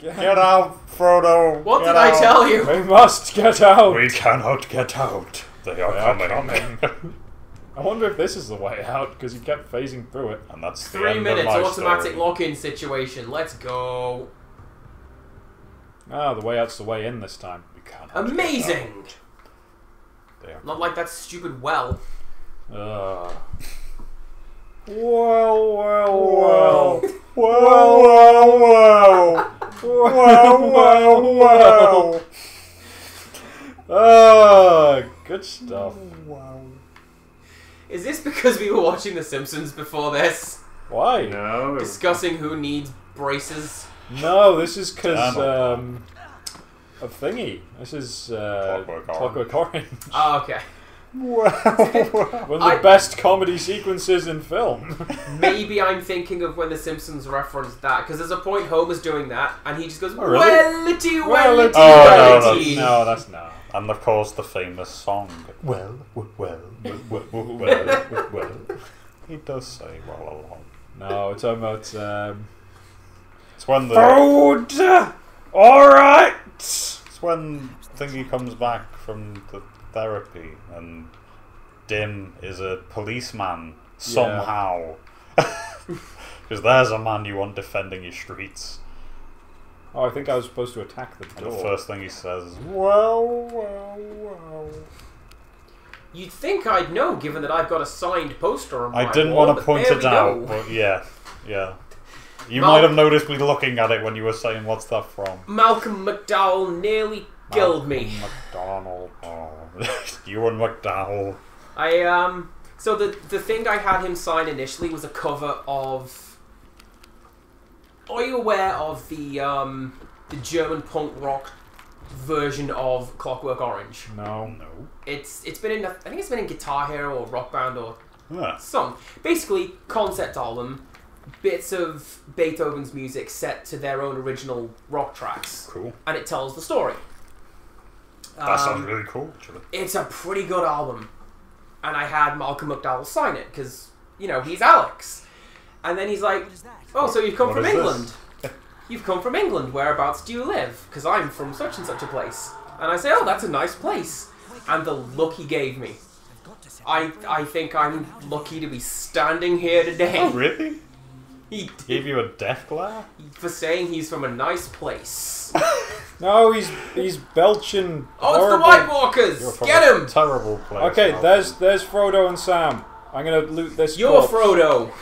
again. Get out, Frodo! What Get did I out. tell you? We must get out. We cannot get out. They are coming. I wonder if this is the way out, because he kept phasing through it. And that's the 3 end minutes, of my automatic story. lock-in situation. Let's go. Ah, the way out's the way in this time. We cannot Amazing! get out. Not like that stupid well. Well. Good stuff. Wow. Is this because we were watching The Simpsons before this? Why? No. Discussing who needs braces? No, this is because Damn. of thingy. This is Clockwork Orange. Oh, okay. One of the best comedy sequences in film. Maybe I'm thinking of when The Simpsons referenced that, because there's a point Homer's doing that, and he just goes, Oh, really? Wellity, wellity, Oh, wellity. No, that's not. And of course the famous song. Well. He does say well a lot. No, it's about It's when the food. All right. it's when Thingy comes back from the therapy and Dim is a policeman somehow. Because there's a man you want defending your streets. Oh, I think I was supposed to attack the And door. the first thing he says is, well. You'd think I'd know, given that I've got a signed poster on my I didn't wall, want to but point there it we out, go. but yeah. You Mal- might have noticed me looking at it when you were saying, what's that from? Malcolm McDowell nearly killed me. McDonald. Oh. Ewan McDowell. So the thing I had him sign initially was a cover of. Are you aware of the German punk rock version of Clockwork Orange? No. It's been in, I think it's been in Guitar Hero or Rock Band or Yeah. some. Basically, concept album, bits of Beethoven's music set to their own original rock tracks. Cool. And it tells the story. That sounds really cool, actually. It's a pretty good album. And I had Malcolm McDowell sign it, because, you know, he's Alex. And then he's like, oh, so you've come What from is England. You've come from England. Whereabouts do you live? Because I'm from such and such a place. And I say, oh, that's a nice place. And the look he gave me. I think I'm lucky to be standing here today. Oh, really? He Gave you a death glare? for saying he's from a nice place. No, he's belching. Oh, it's the horrible- White Walkers! You're from Get a him! terrible place. Okay, now. there's Frodo and Sam. I'm gonna loot this. You're corpse. Frodo.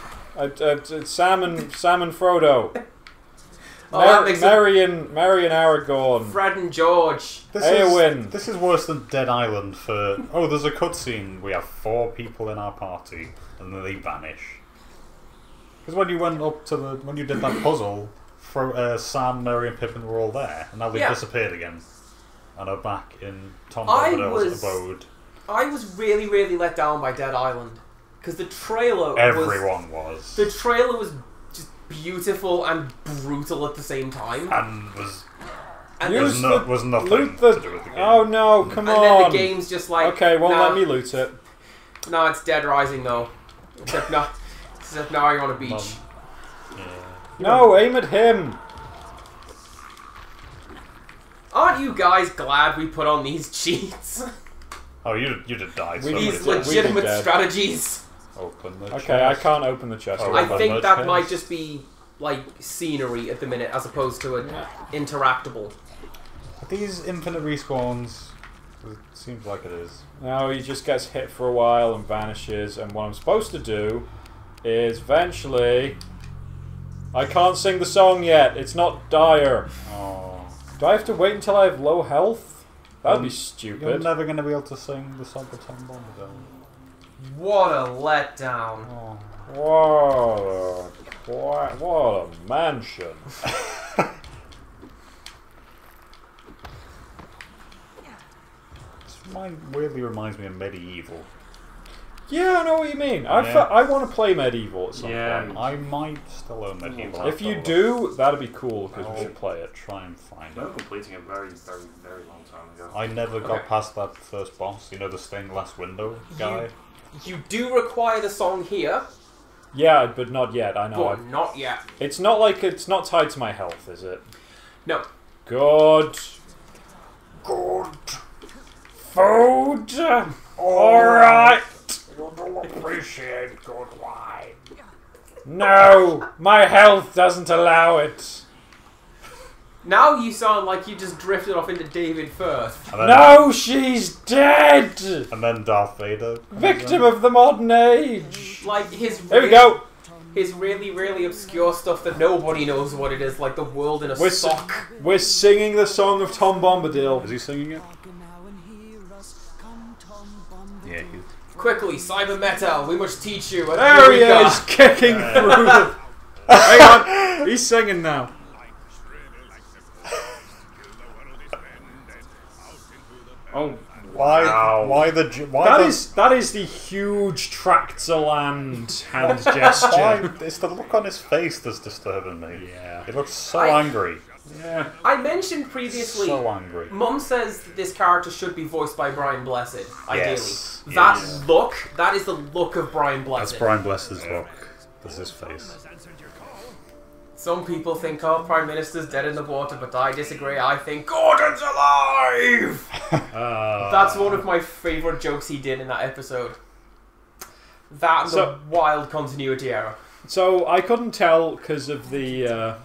It's Sam and Frodo. Oh, that makes it Marion Aragorn. Fred and George. Eowyn. This is worse than Dead Island for... Oh, there's a cutscene. We have 4 people in our party, and then they vanish. Because when you went up to the... When you did that puzzle, Sam, Merry, and Pippin were all there, and now they've disappeared again. And are back in Tom Bombadil's abode. I was really, really let down by Dead Island. Because the trailer Everyone was. The trailer was just beautiful and brutal at the same time. And was... And Use then, was nothing loot to do with the game. Oh no, come and on. then the game's just like... Okay, won't nah, let me loot it. No, it's Dead Rising though. Except now you're on a beach. Yeah. No, aim at him. Aren't you guys glad we put on these cheats? Oh, you'd have died. We so These many times. legitimate dead. strategies. Open the Okay, I chest. can't open the chest. Oh, I Open think the that chest. might just be like scenery at the minute as opposed to an interactable. Are these infinite respawns? It seems like it is. No, he just gets hit for a while and vanishes, and what I'm supposed to do is eventually... I can't sing the song yet, it's not dire. Oh. Do I have to wait until I have low health? That'd be You're stupid. never going to be able to sing the song of Tom Bombadil. What a letdown. Oh. What a mansion. This weirdly reminds me of Medieval. Yeah, I know what you mean. Yeah. I want to play Medieval at some Yeah. point. I might still own Medieval. If you do, that'd be cool, because we should play it. Try and find I remember it. completing it very, very, very long time ago. I never got Okay. past that first boss. You know, the stained glass window guy? You do require the song here, Yeah, but not yet, I know. but not yet. It's not like it's not tied to my health, is it? No. Good. Good. Food. Alright. You don't appreciate good wine. No, my health doesn't allow it. Now you sound like you just drifted off into David Firth. No, she's dead. And then Darth Vader. Victim of the modern age. Like his. There we go. His really, really obscure stuff that nobody knows what it is, like the world in a sock. We're singing the song of Tom Bombadil. Is he singing it? Yeah, he's... Quickly, cyber metal, we must teach you. There he is, kicking through the... Hang on, he's singing now. Oh, Why? wow. Why the? That is the huge tracts of land hand gesture. Why? It's the look on his face that's disturbing me. Yeah. He looks so angry. Yeah. I mentioned previously, So angry. Mum says that this character should be voiced by Brian Blessed, ideally. Yes. That Yes. look, that is the look of Brian Blessed. That's Brian Blessed's look. That's his face. Some people think, oh, Prime Minister's dead in the water, but I disagree. I think Gordon's alive! That's one of my favourite jokes he did in that episode. That and the wild continuity error. So I couldn't tell because of the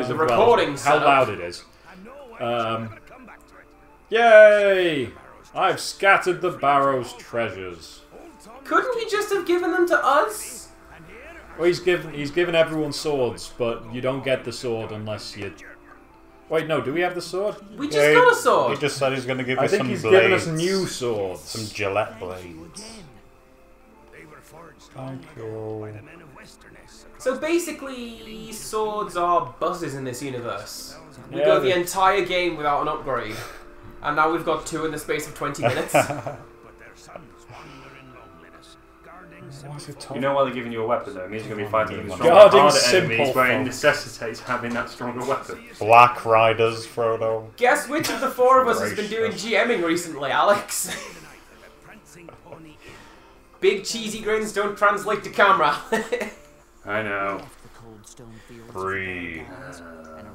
recording how setup. loud it is. Yay! I've scattered the Barrow's treasures. Couldn't he just have given them to us? Well, he's given everyone swords, but you don't get the sword unless you. Wait, no. Do we have the sword? We just got a sword. He just said he's going to give I us think some he's blades. given us new swords. Some Gillette blades. Thank you. So basically, swords are buzzes in this universe. We Yeah, go the entire game without an upgrade, and now we've got two in the space of 20 minutes. You know why they're giving you a weapon though? It means you're going to be fighting even stronger, Guarding harder simple enemies where it folk. necessitates having that stronger weapon. Black Riders, Frodo. Guess which of the four of us has been doing GMing recently, Alex? Big cheesy grins don't translate to camera. I know. Bree.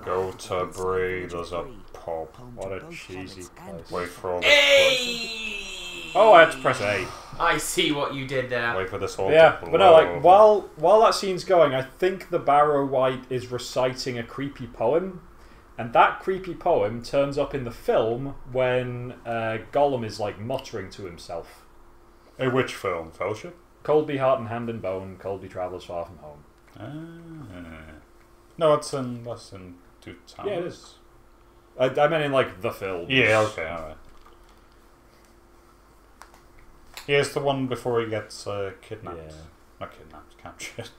Go to Bree. There's a pub. What a cheesy place. Wait for all this. Hey! Oh, I had to press A. I see what you did there. Wait for this all Yeah, to but no, like blow. while that scene's going, I think the Barrow Wight is reciting a creepy poem, and that creepy poem turns up in the film when Gollum is like muttering to himself. Which film? Fellowship? Cold be heart and hand and bone, cold be travellers far from home. No, that's in Two Towers. Yeah, it is. I meant in like the film. Yeah, okay, alright. Yeah, it's the one before he gets kidnapped. Yeah. Not kidnapped, captured.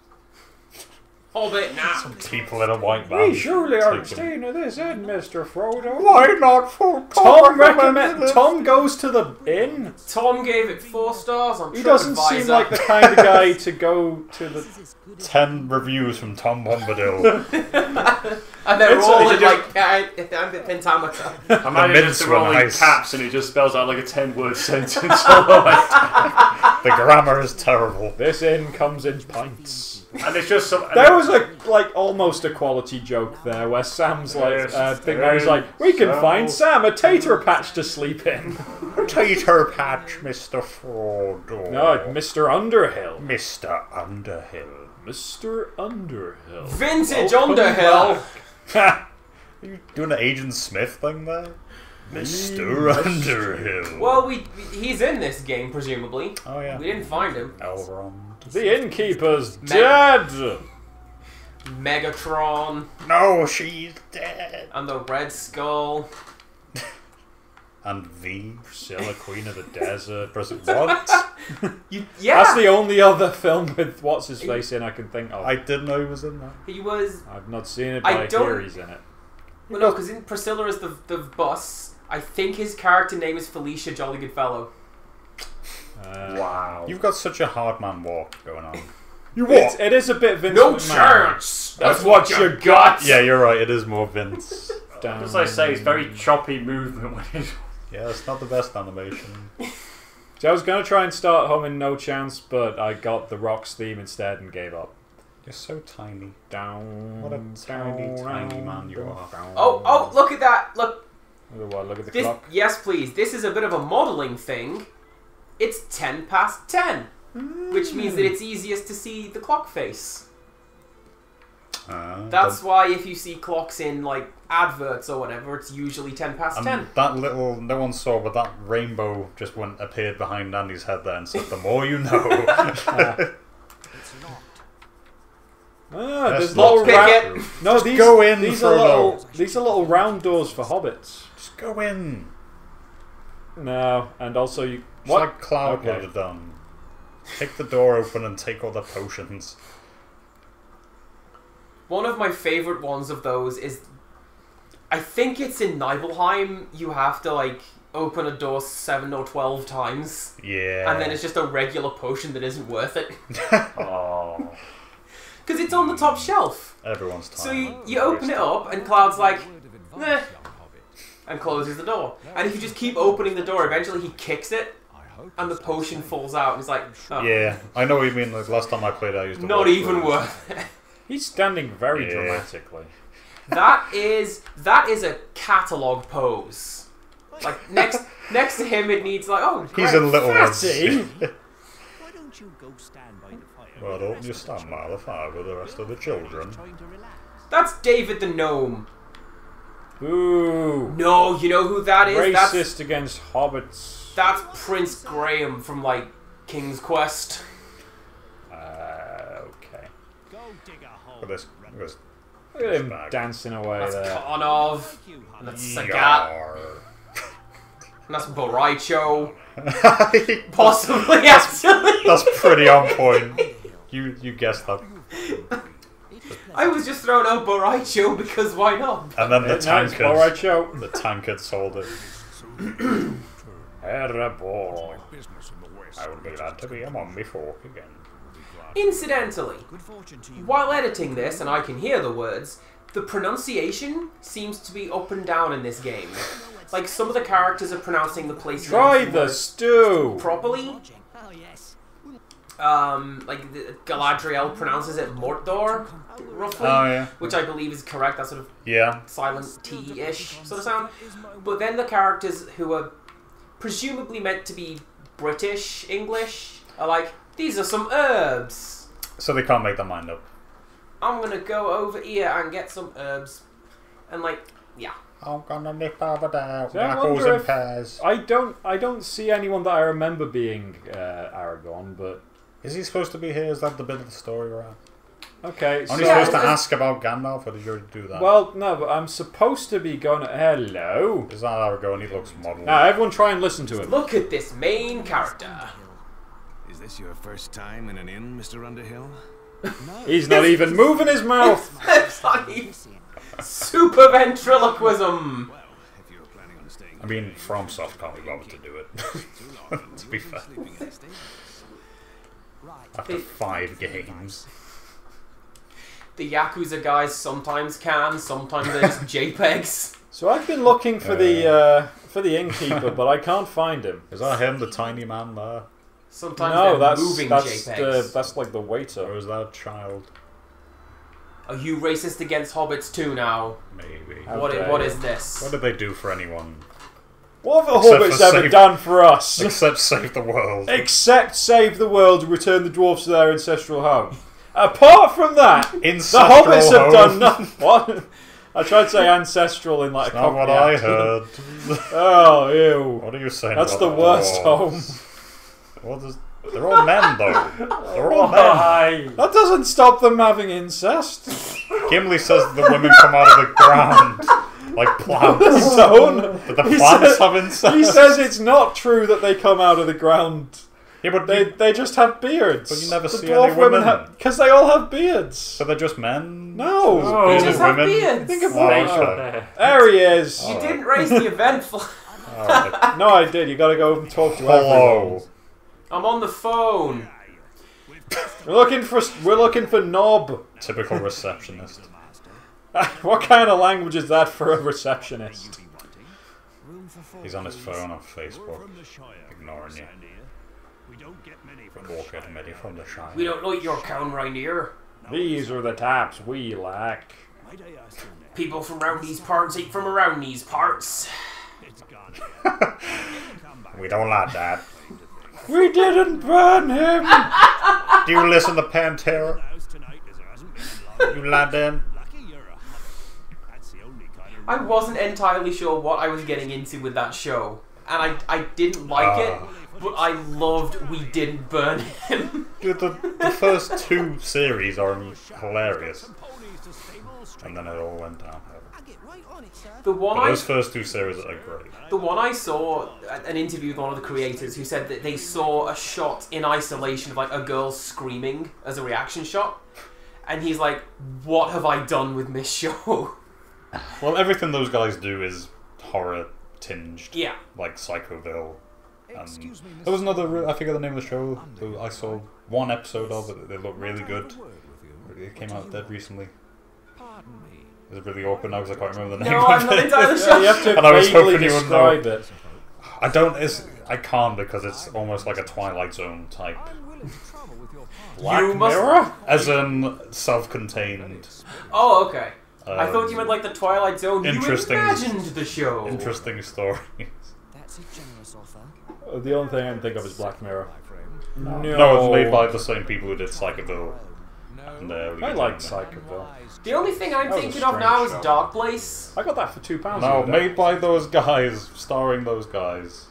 Hobbit now. Some people in a white van. We surely aren't take him. staying at this inn, Mr. Frodo. Why not for Tom goes to the inn. Tom gave it 4 stars on He doesn't seem TripAdvisor. like the kind of guy to go to the. 10 reviews from Tom Bombadil. And they're It's all a- in like pentameter. I might mints just were rolling nice. caps and it just spells out like a 10-word sentence. And The grammar is terrible. This inn comes in pints. it's just some. There was a almost a quality joke there where Sam's like Yes, thing where he's like, we can find Sam a tater patch to sleep in. Tater patch, Mr. Frodo. No, Mr. Underhill. Mr. Underhill. Mr. Underhill. Vintage Welcome Underhill. back. Are you doing an Agent Smith thing there? Mr. Underhill. Well, he's in this game, presumably. Oh, yeah. We didn't find him. Elrond. The innkeeper's dead. Megatron No, she's dead. and the Red Skull. And V. Priscilla, Queen of the Desert. What? Yeah, That's the only other film with what's his face in I can think of. I didn't know he was in that. he was. I've not seen it, I but I don't- hear he's in it. Well, no, because in Priscilla is the bus. I think his character name is Felicia Jolly Goodfellow. wow. You've got such a hard man walk going on. You what? It is a bit Vince No McMahon. chance. That's what you got. Yeah, you're right. It is more Vince. As I say, it's very choppy movement when he's. Yeah, it's not the best animation. So I was going to try and start humming No Chance, but I got the Rock's theme instead and gave up. You're so tiny. Down. What a tiny, tiny man you are. Oh, look at that! Look. Look at the This, clock. yes, please. This is a bit of a modelling thing. It's 10 past 10, which means that it's easiest to see the clock face. That's why if you see clocks in like adverts or whatever, it's usually 10 past 10. That little, no one saw, but that rainbow just appeared behind Andy's head there and said, "The more you know." It's locked. There's Lock little picket. No, these go in, these are Frodo. these are little round doors for hobbits. Just go in. No, and also you. It's What? like Cloud Okay. would have done. Take the door open and take all the potions. One of my favourite ones of those is, I think it's in Nibelheim, you have to like open a door 7 or 12 times, Yeah. and then it's just a regular potion that isn't worth it. Oh. Because it's on the top shelf. Everyone's tired. So you open it up, and Cloud's like, "Nah," and closes the door. And if you just keep opening the door, eventually he kicks it, and the potion falls out, and he's like, oh, Yeah, I know what you mean. Like, last time I played, I used to not walk even through. worth it. He's standing very Yeah. dramatically. That is a catalogue pose. Like next to him, it needs like, oh, He's great. in little ones. Fatty. Why don't you go stand by the fire? Well, don't you stand by the fire with the rest of the children? Trying to relax. That's David the gnome. Ooh. No, you know who that is? Racist against hobbits. That's Prince Graham from like King's Quest. Okay. Go dig a hole. Look at this. Look at him Bag. dancing away That's there. Konov. You, And honey. that's Sagat. Yar. And that's Boraicho. Possibly, actually. That's pretty on point. You guessed that. I was just throwing out Boraicho because why not? And then the tankard. Alright, show. The tankard sold it. Terrible. I would be glad to be among me folk again. Incidentally, Good fortune to you. while editing this, and I can hear the words, the pronunciation seems to be up and down in this game. Like, some of the characters are pronouncing the place Try names the stew. properly. Oh, yes. Like, Galadriel pronounces it Mordor, roughly. Oh, yeah. Which I believe is correct, that sort of Yeah. silent T-ish sort of sound. But then the characters who are presumably meant to be British English are like, these are some herbs. So they can't make their mind up. I'm gonna go over here and get some herbs. And like, yeah. I'm gonna nip over there. See, I Apples wonder and if- pears. I don't see anyone that I remember being Aragorn, but Is he supposed to be here? Is that the bit of the story we're at? okay. Aren't you Yeah, supposed to it's- ask about Gandalf, or did you already do that? Well, no, but I'm supposed to be going. Hello. Is that Aragorn? He looks model. Now, everyone, try and listen to him. Look at this main character. Is this your first time in an inn, Mr. Underhill? He's not even moving his mouth. It's like super ventriloquism. Well, if you're planning on staying I mean, FromSoft can't be bothered to do it. too long, To be you'll fair. sleeping in the stables. After 5 games. The Yakuza guys sometimes can, sometimes they're just JPEGs. So I've been looking for the innkeeper, but I can't find him. Is that him, the tiny man there? Sometimes No, they're that's moving that's JPEGs. that's like the Or waiter. is that a child? Are you racist against hobbits too now? Maybe. How What dare what you. is this? What did they do for anyone? What have the Except hobbits for ever save- done for us? Except save the world. Except save the world and return the dwarves to their ancestral home. Apart from that, the Ancestral hobbits have home. done nothing. What? I tried to say ancestral in like a Not what Cockney I accent. heard. Oh, ew. What are you saying? That's about the worst dwarves? home. What is? They're all men, though. They're all men. Why? That doesn't stop them having incest. Gimli says the women come out of the ground like plants. Don't. But the He plants said- have incest. He says it's not true that they come out of the ground. Yeah, but They just have beards. But you never the see dwarf any women. because they all have beards. So they're just men? No. No. They Bearded just have women? beards. Think of Oh, Facial okay. hair. There he is. You didn't raise the event. Alright. No, I did. You got to go and talk to Hello. everyone. I'm on the phone. We're looking for Knob. Typical receptionist. What kind of language is that for a receptionist? He's on his phone on Facebook, ignoring you. Walker Medi from the Shire. We don't like your Count Rainier. These are the taps we lack. Might I ask your name? People from around these parts ain't from around these parts. It's gone. Come back. We don't like that. We didn't burn him! Do you listen to Pantera? House tonight as there hasn't been a lot. You lad them. Lucky you're a hobbit. That's the only kind of. I wasn't entirely sure what I was getting into with that show. And I didn't like it, but I loved We Didn't Burn Him. Dude, the first 2 series are hilarious. Ponies to stable straight. And then it all went downhill. I'll get right on it, sir. The one But I those first 2 series are great. The one I saw, an interview with one of the creators who said that they saw a shot in isolation of like a girl screaming as a reaction shot. And he's like, what have I done with this show? Well, everything those guys do is horror tinged. Yeah. Like Psychoville. Excuse me, There was another, I forget the name of the show, I saw one episode of it, they looked really good. It came out dead recently. Pardon me. Is it really awkward now because I can't remember the name No, of I'm not it? entirely Yeah, sure. you have to And I was vaguely hoping you would know. describe it. I can't because it's almost like a Twilight Zone type. I'm willing to travel with your party. Black You must- Mirror? As in self-contained. Oh, okay. I thought you um, meant like the Twilight Zone. interesting- You imagined the show. Interesting story. That's a generous offer. The only thing I can think of is Black Mirror. My friend. No, No, it's made by the same people who did Psychoville. And, I like Psychoville. The only thing I'm That was a thinking of now is strange show. Dark Place. I got that for £2. No, the other day. made by those guys, starring those guys.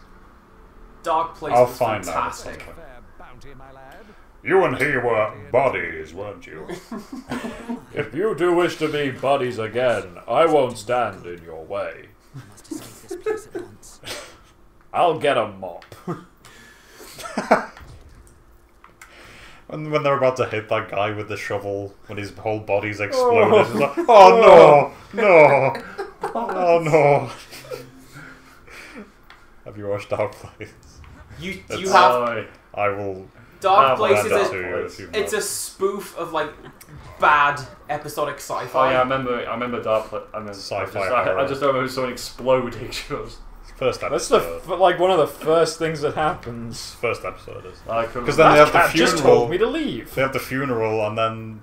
Dark Place I'll was find that at fantastic. some point. Fair bounty, my lad. You and he were buddies, weren't you? If you do wish to be buddies again, I won't stand in your way. I must escape this place at once. I'll get a mop. And when they're about to hit that guy with the shovel, when his whole body's exploded, it's like, oh no, no, oh no. Have you watched Dark Place? You It's- have Oh, I will Dark I'll Place add is that a to you if you've it's not. a spoof of like bad episodic sci-fi. oh yeah, I remember Dark Place. I remember Sci-fi I horror. just don't remember someone exploding. First That's episode. like one of the first things that happens. First episode is. Because Because then they have the Cat just funeral. told me to leave. They have the funeral, and then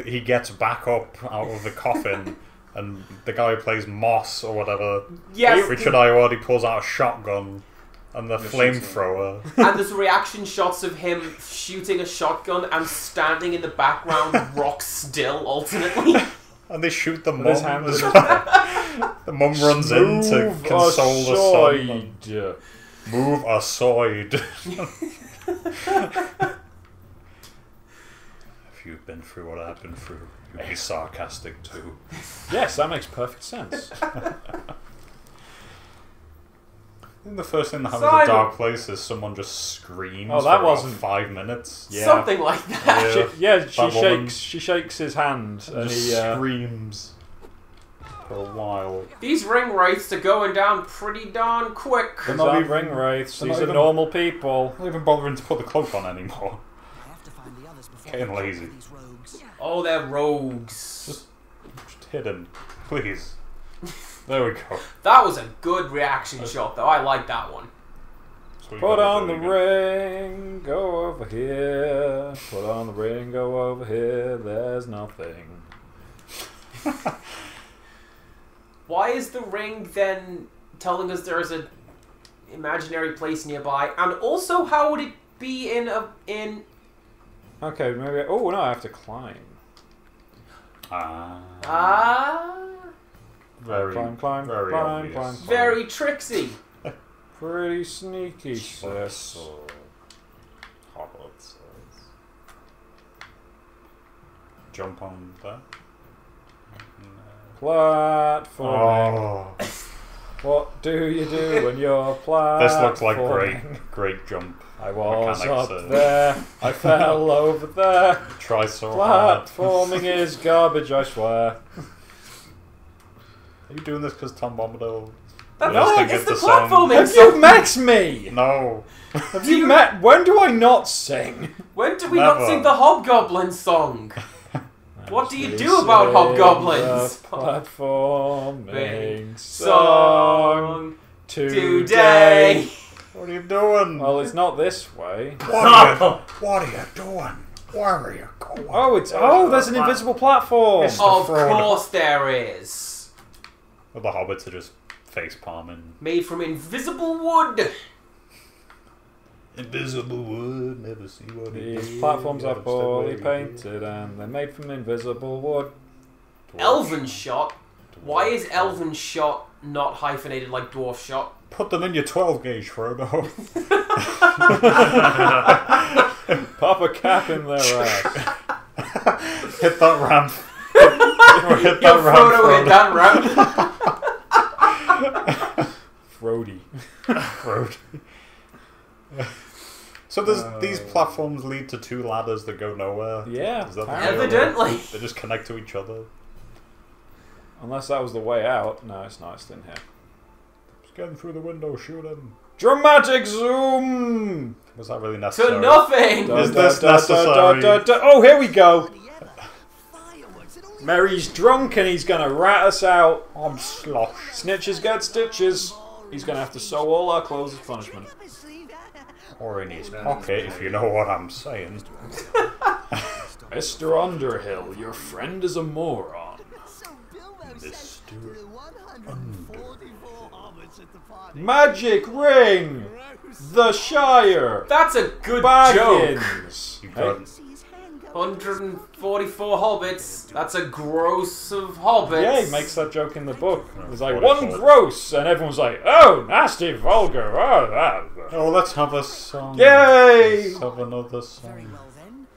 he gets back up out of the coffin, and the guy who plays Moss or whatever, Yes, Richard Ayoade, pulls out a shotgun and the shoots flamethrower. and there's reaction shots of him shooting a shotgun and standing in the background, rock still, alternately. And they shoot the With mum his hands as in his well. The mum runs in to Move console the son. aside. Move aside. If you've been through what I've been through, you'd be sarcastic too. Yes, that makes perfect sense. I think the first thing that happens Simon. in Dark Place is someone just screams Oh, that for about wasn't- 5 minutes. Yeah. Something like that. That woman. She shakes his hand, and Just he screams for a while. These ring wraiths are going down pretty darn quick. These not aren't even- ring wraiths. they're These not are even- normal people. I'm not even bothering to put the cloak on anymore. I have to find the others before Getting they lazy. capture these rogues. Oh, they're rogues. Just hit him, please. There we go. That was a good reaction shot, though. I like that one. So we Put gotta on do the it again. ring, go over here. Put on the ring, go over here. There's nothing. Why is the ring then telling us there is an imaginary place nearby? And also, how would it be in? Okay, maybe. Oh no, I have to climb. Very, Climb, very climb, obvious. Very tricksy. Pretty sneaky, sis. Hobbits. Jump on that. Platforming. Oh, What do you do when you're platforming? this looks like great jump. I was mechanics, up there. I fell over there. Try so hard. Platforming is garbage, I swear. Are you doing this because Tom Bombadil? No, think it's the the song. platforming. Have So you met me? No. Have you met? When do I not sing? when did we not Never. sing the Hobgoblin song? What do you We do about sing hobgoblins? the Platforming Big song song today. today. What are you doing? Well, it's not this way. What are you doing? Where are you going? There's an invisible platform. Yes. Of fraud. course there is. Well, the hobbits are just face palming. Made from invisible wood. Invisible wood, never see what it These is. platforms are Gotta poorly stay where you painted and they're made from invisible wood. Elven shot. Why is elven shot not hyphenated like dwarf shot? Put them in your 12 gauge, Frodo. Pop a cap in their ass. Hit that ramp. Hit Yo, that ramp, Frodo hit that ramp. Frody. Frodo. So these platforms lead to two ladders that go nowhere. Yeah, Is that the apparently. deal? Evidently. They just connect to each other. Unless that was the way out. No, it's not. It's in here. Just getting through the window, shoot him. Dramatic zoom! Was that really necessary? To nothing. Is this necessary? Oh, here we go. Fireworks and all Merry's drunk and he's gonna rat us out. I'm slosh. Snitches get stitches. He's gonna have to sew all our clothes as punishment. Or in his pocket, if you know what I'm saying. Mr. Underhill, your friend is a moron. So Bilbo Mr. said to the 144 hobbits at the party. Magic ring! The Shire! That's a good joke. Baggins! You Hey, got See his hand go 144 hobbits. That's a gross of hobbits. yeah, he makes that joke in the book. It's like, 44. one gross! And everyone's like, oh, nasty, vulgar. Oh, Oh, let's have a song. Yay! Let's have another very song. well then.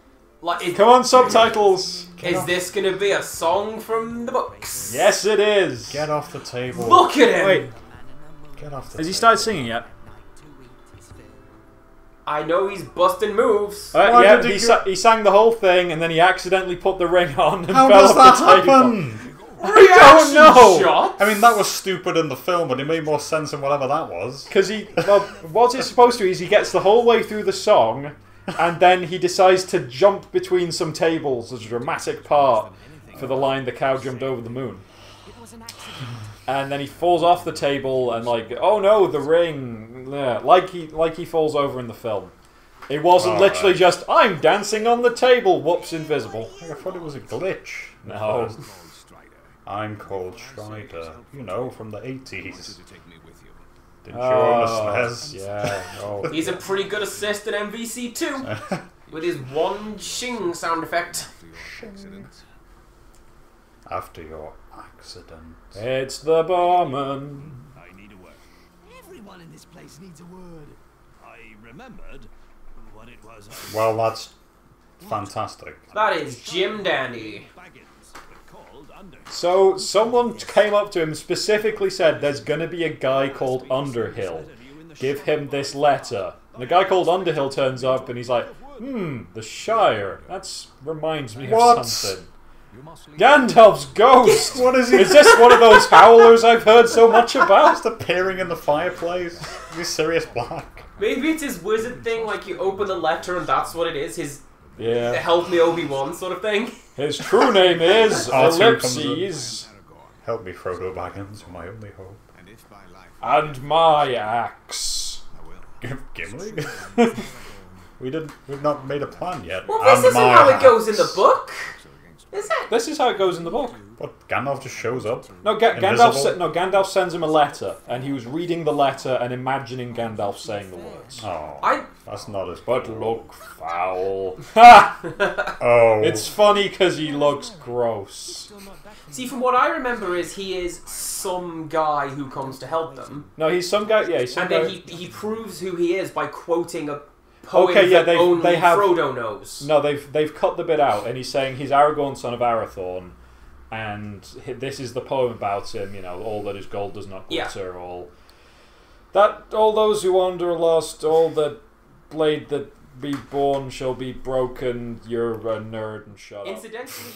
Like, Come on, subtitles! is this gonna be a song from the books? Yes, it is! Get off the table. Look at him. Wait, Get off the has he table. started singing yet? I know he's busting moves. Why Yeah, did he he sang the whole thing and then he accidentally put the ring on and How fell does off that the table. happen? Reaction know. shot. I mean, that was stupid in the film, but it made more sense in whatever that was. Because what's it supposed to be is he gets the whole way through the song and then he decides to jump between some tables as a dramatic part for the line, the cow jumped over the moon. It was an accident. And then he falls off the table and like, oh no, the ring. Yeah, like he falls over in the film. It wasn't Oh, literally right. just, I'm dancing on the table, whoops, invisible. I thought it was a glitch. No. I'm called Strider. You know, from the 80s. Take me with you. Didn't you own a Oh, SNES? yeah. Oh. He's a pretty good assist in MVC too, with his one shing sound effect. After your accident. It's the barman. I need a word. Everyone in this place needs a word. I remembered what it was. Well, that's fantastic. That is Jim Dandy. Baggins, but called under. So someone came up to him and specifically said, there's going to be a guy called Underhill. Give him this letter. And the guy called Underhill turns up and he's like, the Shire. That reminds me What? of something. Gandalf's ghost! What is he? Is this one of those howlers I've heard so much about? Just appearing in the fireplace? Is he Sirius Black? Maybe it's his wizard thing, like you open the letter and that's what it is. His Yeah. help me Obi-Wan sort of thing. His true name is R2 comes in. Ellipses. Help me, Frodo Baggins, you're my only hope. And if by life And my axe. I will. Gimli? We've not made a plan yet. Well, this And isn't my how it goes in the axe. book, is it? This is how it goes in the book. What? Gandalf just shows up? No, Invisible? Gandalf sends him a letter, and he was reading the letter and imagining Gandalf saying the words. Oh, I that's not as. But look foul. Ha! Oh, It's funny because he looks gross. see from what I remember is he is some guy who comes to help them, No, he's some guy. Yeah, he's some and guy. then he proves who he is by quoting a poem Okay, yeah, that only they have- Frodo knows. No, they've cut the bit out, and he's saying he's Aragorn, son of Arathorn, and this is the poem about him. You know, all that is gold does not Yeah. glitter. All those who wander are lost. All that blade that be born shall be broken. You're a nerd and shut up. Incidentally,